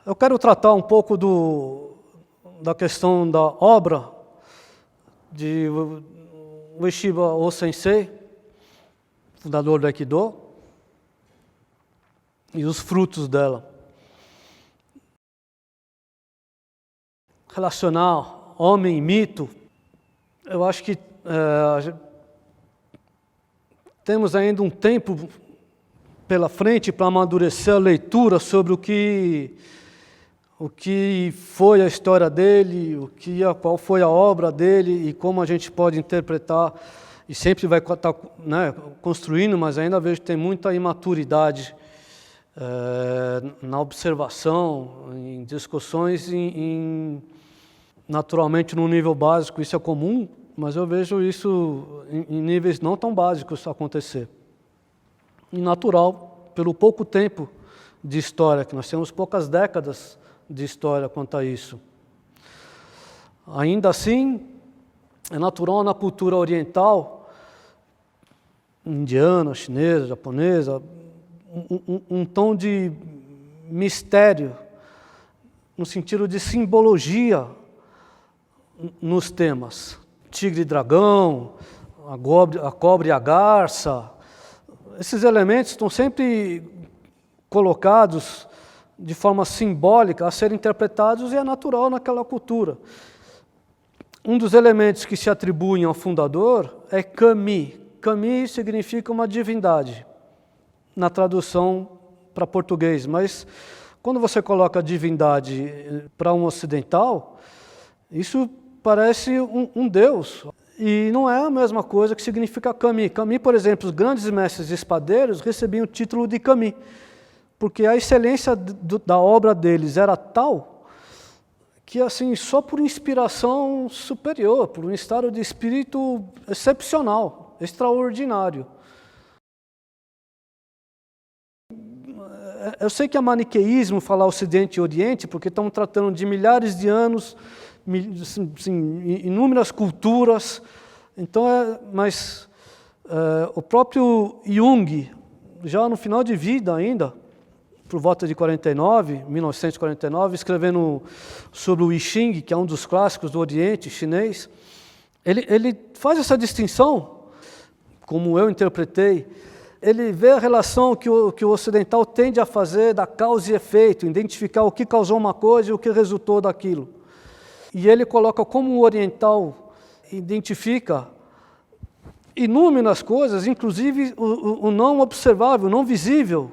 Eu quero tratar um pouco da questão da obra de Ueshiba O-Sensei, fundador do Aikido, e os frutos dela. Relacionar homem e mito, eu acho que temos ainda um tempo pela frente para amadurecer a leitura sobre o que foi a história dele, qual foi a obra dele e como a gente pode interpretar, e sempre vai estar construindo, mas ainda vejo que tem muita imaturidade na observação, em discussões, naturalmente no nível básico isso é comum, mas eu vejo isso em níveis não tão básicos acontecer. E natural, pelo pouco tempo de história, que nós temos poucas décadas de história quanto a isso. Ainda assim, é natural na cultura oriental, indiana, chinesa, japonesa, um tom de mistério, no sentido de simbologia nos temas. Tigre e dragão, a cobra e a garça, esses elementos estão sempre colocados de forma simbólica a serem interpretados e é natural naquela cultura. Um dos elementos que se atribuem ao fundador é Kami. Kami significa uma divindade, na tradução para português, mas quando você coloca divindade para um ocidental, isso parece um deus. E não é a mesma coisa que significa Kami. Kami, por exemplo, os grandes mestres espadeiros recebiam o título de Kami, porque a excelência da obra deles era tal que, assim, só por inspiração superior, por um estado de espírito excepcional, extraordinário. Eu sei que é maniqueísmo falar Ocidente e Oriente, porque estamos tratando de milhares de anos, assim, inúmeras culturas. Então, mas o próprio Jung, já no final de vida ainda, por volta de 1949, escrevendo sobre o I Ching, que é um dos clássicos do Oriente chinês, ele faz essa distinção, como eu interpretei. Ele vê a relação que o ocidental tende a fazer da causa e efeito, identificar o que causou uma coisa e o que resultou daquilo. E ele coloca como o oriental identifica inúmeras coisas, inclusive o não observável, o não visível,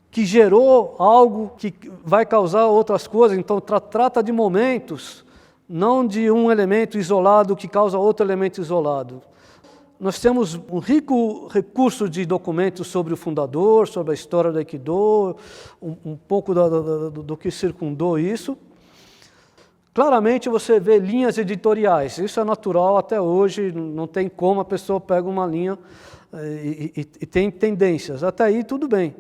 que gerou algo que vai causar outras coisas. Então trata de momentos, não de um elemento isolado que causa outro elemento isolado. Nós temos um rico recurso de documentos sobre o fundador, sobre a história do Aikido, um pouco do que circundou isso. Claramente você vê linhas editoriais, isso é natural até hoje, não tem como a pessoa pega uma linha e tem tendências, até aí tudo bem.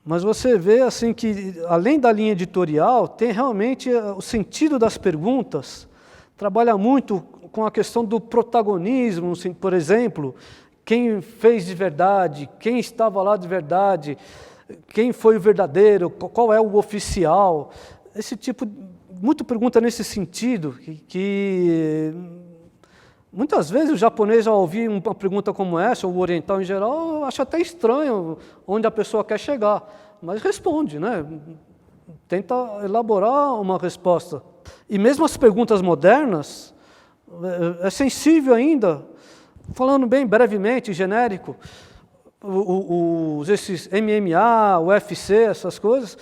Mas você vê assim que, além da linha editorial, tem realmente o sentido das perguntas, trabalha muito com a questão do protagonismo, por exemplo, quem fez de verdade, quem estava lá de verdade, quem foi o verdadeiro, qual é o oficial, esse tipo, muita pergunta nesse sentido, que muitas vezes o japonês, ao ouvir uma pergunta como essa, ou o oriental em geral, acha até estranho onde a pessoa quer chegar, mas responde, né? Tenta elaborar uma resposta. E mesmo as perguntas modernas, é sensível ainda, falando bem brevemente, genérico, esses MMA, UFC, essas coisas,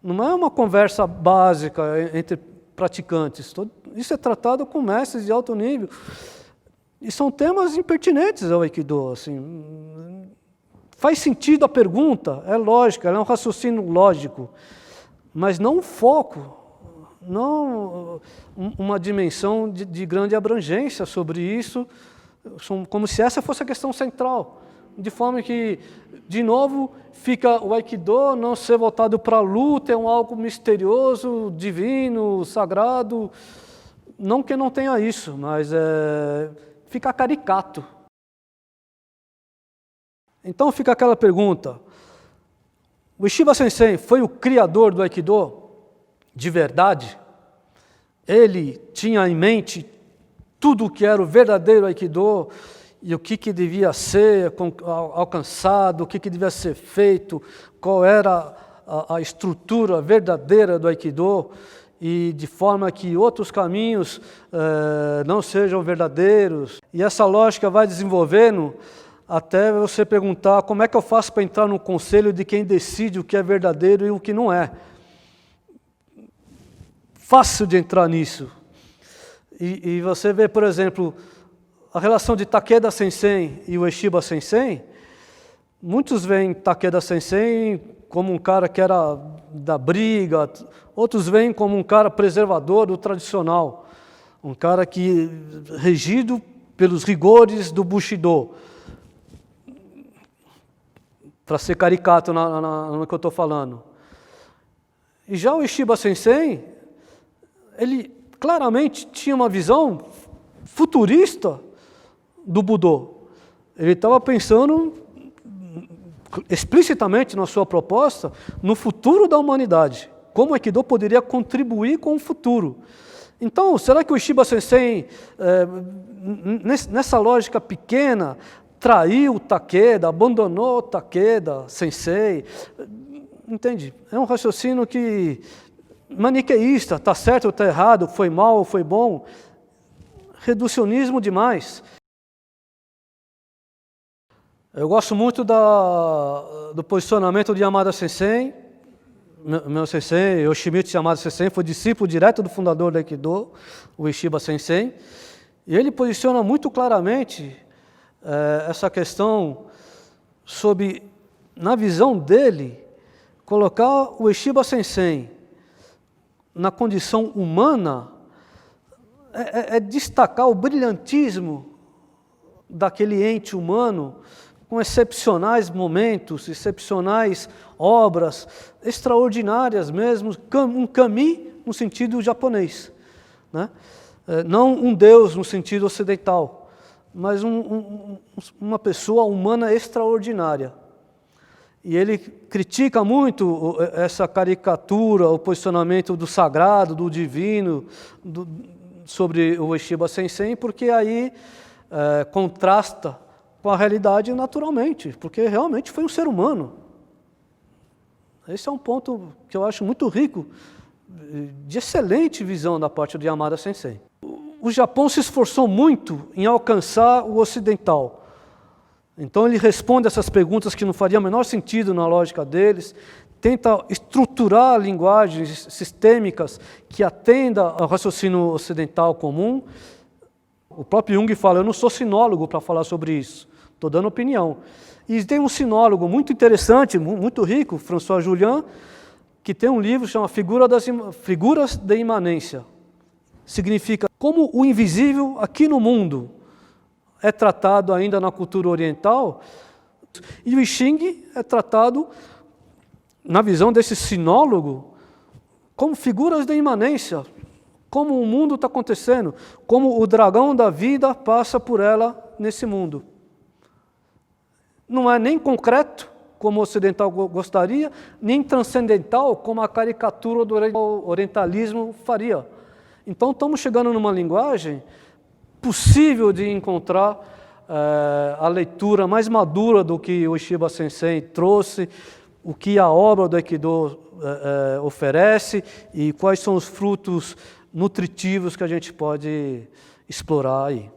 não é uma conversa básica entre praticantes. Isso é tratado com mestres de alto nível. E são temas impertinentes ao Aikido. Assim. Faz sentido a pergunta, é lógica, ela é um raciocínio lógico, mas não um foco, não uma dimensão de grande abrangência sobre isso, como se essa fosse a questão central. De forma que, de novo, fica o Aikido não ser voltado para a luta, é algo misterioso, divino, sagrado. Não que não tenha isso, mas fica caricato. Então fica aquela pergunta, O Ueshiba Sensei foi o criador do Aikido de verdade? Ele tinha em mente tudo o que era o verdadeiro Aikido e o que devia ser alcançado, o que devia ser feito, qual era a estrutura verdadeira do Aikido, e de forma que outros caminhos não sejam verdadeiros. E essa lógica vai desenvolvendo até você perguntar como é que eu faço para entrar no conselho de quem decide o que é verdadeiro e o que não é. Fácil de entrar nisso. E você vê, por exemplo, a relação de Takeda Sensei e Ueshiba Sensei. Muitos veem Takeda Sensei como um cara que era da briga, outros veem como um cara preservador do tradicional, um cara que regido pelos rigores do Bushido. Para ser caricato no que eu estou falando. E já o Ueshiba Sensei, ele claramente tinha uma visão futurista do Budô. Ele estava pensando explicitamente na sua proposta no futuro da humanidade, como o Aikido poderia contribuir com o futuro. Então, será que o Ueshiba Sensei, nessa lógica pequena, traiu o Takeda, abandonou o Takeda Sensei? Entende? É um raciocínio que maniqueísta, está certo ou está errado, foi mal ou foi bom, reducionismo demais. Eu gosto muito do posicionamento de Yamada Sensei. Meu sensei, Yoshimitsu Yamada Sensei, foi discípulo direto do fundador do Aikido, o Ueshiba Sensei, e ele posiciona muito claramente essa questão sobre, na visão dele, colocar o Ueshiba Sensei na condição humana é destacar o brilhantismo daquele ente humano com excepcionais momentos, excepcionais obras, extraordinárias mesmo, um kami no sentido japonês, né? Não um deus no sentido ocidental, mas uma pessoa humana extraordinária. E ele critica muito essa caricatura, o posicionamento do sagrado, do divino, sobre o Ueshiba Sensei, porque aí contrasta com a realidade naturalmente, porque realmente foi um ser humano. Esse é um ponto que eu acho muito rico, de excelente visão da parte de Yamada Sensei. O Japão se esforçou muito em alcançar o ocidental. Então ele responde essas perguntas que não fariam o menor sentido na lógica deles, tenta estruturar linguagens sistêmicas que atendam ao raciocínio ocidental comum. O próprio Jung fala, eu não sou sinólogo para falar sobre isso, estou dando opinião. E tem um sinólogo muito interessante, muito rico, François Julian, que tem um livro que chama Figuras de Imanência. Significa como o invisível aqui no mundo é tratado ainda na cultura oriental, e o I Ching é tratado, na visão desse sinólogo, como figuras de imanência, como o mundo está acontecendo, como o dragão da vida passa por ela nesse mundo. Não é nem concreto, como o ocidental gostaria, nem transcendental, como a caricatura do orientalismo faria. Então estamos chegando numa linguagem possível de encontrar a leitura mais madura do que o Ueshiba Sensei trouxe, o que a obra do Aikido oferece e quais são os frutos nutritivos que a gente pode explorar aí.